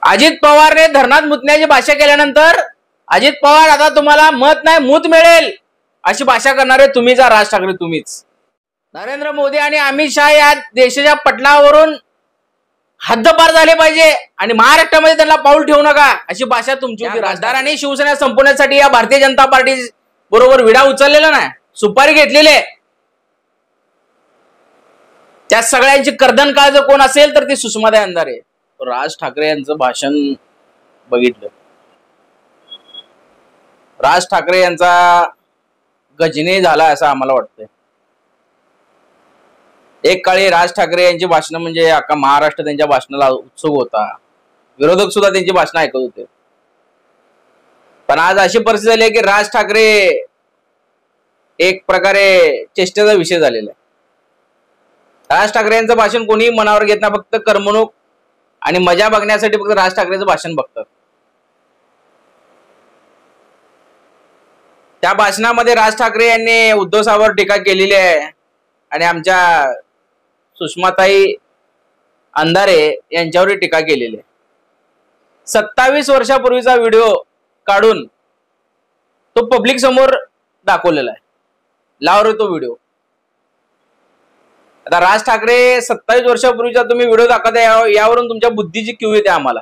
अजित पवारने धरणात मुतण्याची भाषा केल्यानंतर अजित पवार आता तुम्हाला मत नाही मूत मिळेल अशी भाषा करणारे तुम्हीच, राज ठाकरे तुम्हीच. नरेंद्र मोदी आणि अमित शहा या देशाच्या पटलावरून हद्दपार झाले पाहिजे आणि महाराष्ट्रामध्ये त्यांना पाऊल ठेवू नका अशी भाषा तुमची होती. राजदार आणि शिवसेना संपवण्यासाठी या भारतीय जनता पार्टी बरोबर विडा उचललेला नाही, सुपारी घेतलेली आहे. त्या सगळ्यांची कर्दन काळज कोण असेल तर ती सुषमाताई अंधारे. राज ठाकरे यांचं भाषण बघितलं. राज ठाकरे यांचा गजनी झाला असं आम्हाला वाटतंय. एक काळी राज ठाकरे यांची भाषण म्हणजे अख्खा महाराष्ट्र त्यांच्या भाषणाला उत्सुक होता, विरोधक सुद्धा त्यांची भाषण ऐकत होते. पण आज अशी परिस्थिती झाली आहे की राज ठाकरे एक प्रकारे चेष्टेचा विषय झालेला आहे. राज ठाकरे यांचं भाषण कोणीही मनावर घेत नाही, फक्त करमणूक आणि मजा बघण्यासाठी फक्त राज ठाकरेचं भाषण बघतात. त्या भाषणामध्ये राज ठाकरे यांनी उद्धव साहेबांवर टीका केलेली आहे आणि आमच्या सुषमाताई अंधारे यांच्यावर टीका केलेली आहे. 27 वर्षापूर्वीचा व्हिडिओ काढून तो पब्लिक समोर दाखवलेला आहे. लावर तो व्हिडिओ. आता राज ठाकरे 27 वर्षापूर्वीचा तुम्ही व्हिडिओ दाखवता, यावरून तुमच्या बुद्धीची क्यू येते आम्हाला.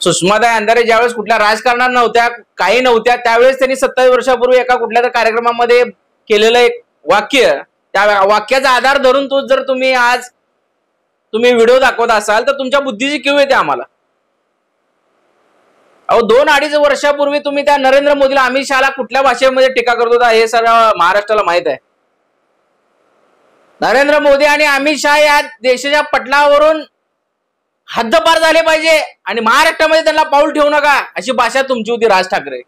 सुषमाताई अंधारे ज्यावेळेस कुठल्या राजकारणात नव्हत्या, काही नव्हत्या, त्यावेळेस त्यांनी 27 वर्षापूर्वी एका कुठल्या कार्यक्रमामध्ये केलेलं एक वाक्य, त्या वाक्याचा आधार धरून तो जर तुम्ही आज व्हिडिओ दाखवत असाल तर तुमच्या बुद्धीची क्यू येते आम्हाला. अहो 2-2.5 वर्षापूर्वी तुम्ही त्या नरेंद्र मोदीला, अमित शहाला कुठल्या भाषेमध्ये टीका करत होता हे सगळं महाराष्ट्राला माहित आहे. नरेंद्र मोदी आणि अमित शहा या देशाच्या पटलावरून हद्दपार झाले पाहिजे आणि महाराष्ट्रामध्ये त्यांना पाऊल ठेवू नका अशी भाषा तुमची होती, राज ठाकरे.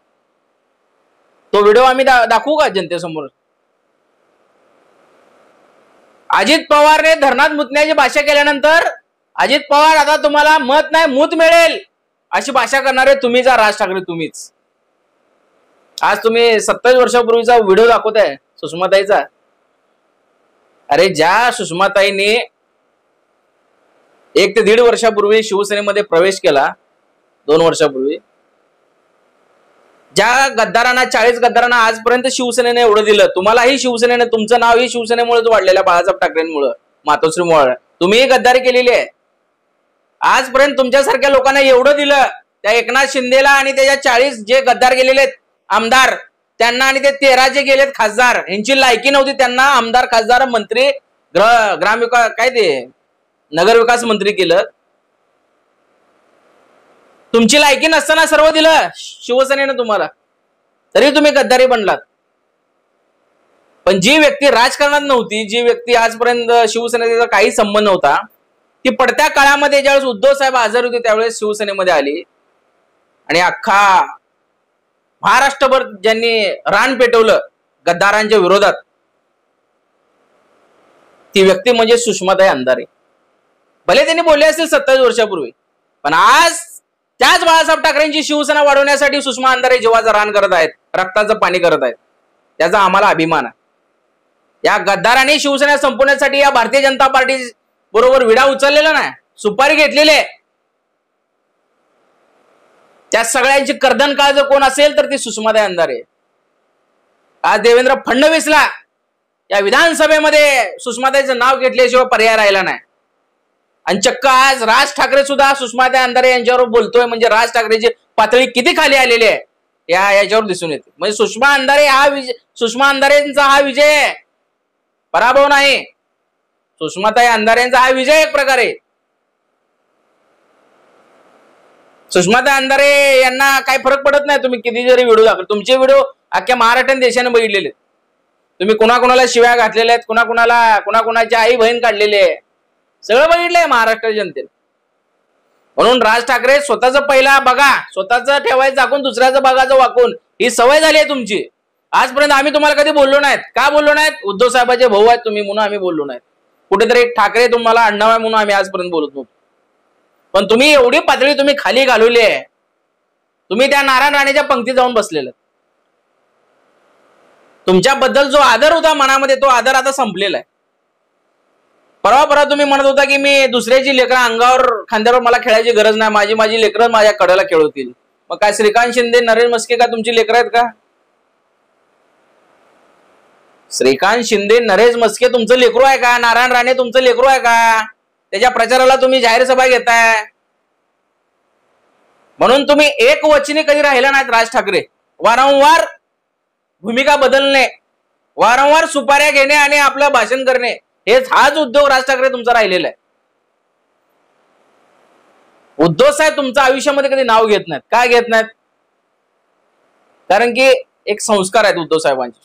तो व्हिडिओ आम्ही दाखवू का जनतेसमोर? अजित पवारने धरणात मुतण्याची भाषा केल्यानंतर अजित पवार आता तुम्हाला मत नाही मूत मिळेल अशी भाषा करणारे तुम्हीच, राज ठाकरे तुम्हीच. आज तुम्ही 27 वर्षापूर्वीचा व्हिडिओ दाखवताय सुषमाताईचा. अरे ज्या सुषमाताईने 1 ते 1.5 वर्षापूर्वी शिवसेनेमध्ये प्रवेश केला, 2 वर्षापूर्वी, ज्या गद्दारांना 40 गद्दारांना आजपर्यंत शिवसेनेने एवढं दिलं, तुम्हालाही शिवसेनेने, तुमचं नाव ही शिवसेनेमुळेच वाढलेल्या बाळासाहेब ठाकरेंमुळे, मातोश्रीमुळे तुम्ही गद्दारी केलेली आहे. आजपर्यंत तुमच्यासारख्या लोकांना एवढं दिलं, त्या एकनाथ शिंदेला आणि त्याच्या 40 जे गद्दार गेलेले आमदार त्यांना आणि ते 13 जे गेलेत खासदार, यांची लायकी नव्हती त्यांना आमदार, खासदार, मंत्री, ग्रामविकास, काय ते नगर विकास मंत्री केलं. तुमची लायकी नसताना सर्व दिलं शिवसेनेनं तुम्हाला, तरी तुम्ही गद्दारी बनलात. पण जी व्यक्ती राजकारणात नव्हती, जी व्यक्ती आजपर्यंत शिवसेनेचा काही संबंध नव्हता, ती पडत्या काळामध्ये ज्यावेळेस उद्धव साहेब आजारी होते त्यावेळेस शिवसेनेमध्ये आली आणि अख्खा महाराष्ट्रभर ज्यांनी रान पेटवलं गद्दारांच्या विरोधात, ती व्यक्ती म्हणजे सुषमाताई अंधारे. भले त्यांनी बोलले असतील 27 वर्षापूर्वी, पण आज त्याच बाळासाहेब ठाकरेंची शिवसेना वाढवण्यासाठी सुषमा अंधारे जीवाचं रान करत आहेत, रक्ताचं पाणी करत आहेत. त्याचा आम्हाला अभिमान आहे. या गद्दारांनी शिवसेना संपवण्यासाठी या भारतीय जनता पार्टी बरोबर विडा उचललेला नाही, सुपारी घेतलेली आहे. त्या सगळ्यांची कर्दन काळज कोण असेल तर ती सुषमाताई अंधारे. आज देवेंद्र फडणवीसला या विधानसभेमध्ये सुषमाताईचं नाव घेतल्याशिवाय पर्याय राहिला नाही. आणि चक्क आज राज ठाकरे सुद्धा सुषमाताई अंधारे यांच्यावर बोलतोय, म्हणजे राज ठाकरेची पातळी किती खाली आलेली आहे याच्यावर दिसून येते. म्हणजे सुषमा अंधारेंचा हा विजय, पराभव नाही. सुषमाताई अंधारेंचा हा विजय एक प्रकारे. सुषमाताई अंधारे यांना काही फरक पडत नाही तुम्ही किती जरी व्हिडिओ दाखल. तुमचे व्हिडिओ अख्ख्या महाराष्ट्र देशाने बघितलेले. तुम्ही कुणाकुणाला शिव्या घातलेल्या आहेत, कुणाकुणाची आई बहीण काढलेली आहे, सगळं बघितलंय महाराष्ट्र जनतेने. म्हणून राज ठाकरे स्वतःच पहिला बघा, स्वतःच ठेवायचं झाकून, दुसऱ्याचं बघायचं वाकून, ही सवय झाली आहे तुमची. आजपर्यंत आम्ही तुम्हाला कधी बोललो नाहीत. का बोललो नाहीत? उद्धव साहेबांचे भाऊ आहेत तुम्ही म्हणून आम्ही बोललो नाहीत. कुठेतरी ठाकरे तुम्हाला अण्णाव आहे म्हणून आम्ही आजपर्यंत बोलत नव्हतो. पण तुम्ही एवढी पातळी तुम्ही खाली घालवली आहे, तुम्ही त्या नारायण राणेच्या पंक्तीत जाऊन बसलेला. तुमच्याबद्दल जो आदर होता मनामध्ये, तो आदर आता संपलेला आहे. परवा तुम्ही म्हणत होता की मी दुसऱ्याची लेकरं अंगावर खांद्यावर मला खेळायची गरज नाही, माझी लेकरं माझ्या कडेला खेळवतील. मग काय श्रीकांत शिंदे नरेश म्हस्के का तुमची लेकरं आहेत का? श्रीकांत शिंदे नरेश म्हस्के तुमचं लेकरू आहे का? नारायण राणे तुमचं लेकरू आहे का? त्याच्या प्रचाराला तुम्ही जाहीर सभा घेताय. म्हणून तुम्ही एक वचनी कधी राहिला नाहीत. राज ठाकरे वारंवार भूमिका बदलणे, वारंवार सुपाऱ्या घेणे आणि आपलं भाषण करणे, हाच उद्योग राज ठाकरे तुमचा राहिलेला आहे. उद्धव साहेब तुमच्या आयुष्यामध्ये कधी नाव घेत नाहीत. काय घेत नाहीत? कारण की एक संस्कार आहेत उद्धव साहेबांचे.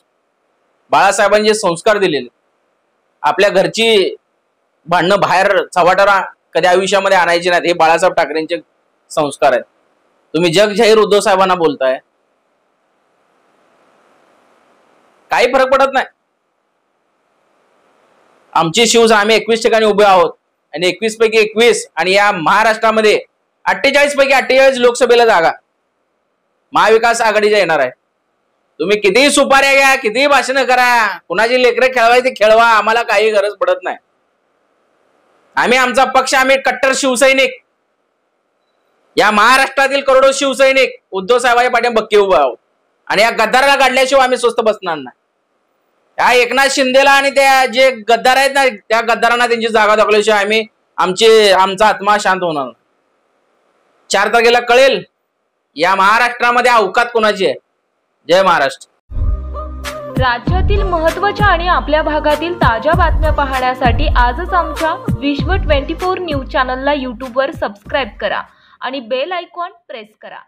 बाळासाहेबांचे संस्कार दिलेले. आपल्या घरची भांडणं बाहेर चव्हाट्यावर कधी आयुष्यामध्ये आणायची नाहीत. हे बाळासाहेब ठाकरेंचे संस्कार आहेत. तुम्ही जग जाहीर उद्धव साहेबांना बोलताय, काही फरक पडत नाही. आमची शिवसेना आम्ही 21 ठिकाणी उभे आहोत आणि 21 पैकी 21 आणि या महाराष्ट्रामध्ये 48 पैकी 48 लोकसभेला जागा महाविकास आघाडीच्या येणार आहे. तुम्ही कितीही सुपाऱ्या घ्या, कितीही भाषण करा, कुणाची लेकरं खेळवायची खेळवा, आम्हाला काही गरज पडत नाही. आम्ही आमचा पक्ष, आम्ही कट्टर शिवसैनिक, या महाराष्ट्रातील करोडो शिवसैनिक उद्धव साहेबांच्या पाठीमागे बक्के उभे आहोत आणि या गद्दाराला काढल्याशिवाय आम्ही स्वस्थ बसणार नाही. त्या एकनाथ शिंदेला आणि त्या जे गद्दार आहेत ना, त्या गद्दारांना त्यांची जागा दाखवल्याशिवाय आमचा आत्मा शांत होणार नाही. 4 तारखेला कळेल या महाराष्ट्रामध्ये अवकात कोणाची आहे. जय महाराष्ट्र. राज्यातील महत्त्वाच्या आणि आपल्या भागातील ताज्या बातम्या पाहण्यासाठी आजच आमच्या विश्व 24 न्यूज चॅनलला यूट्यूबवर सबस्क्राईब करा आणि बेल आयकॉन प्रेस करा.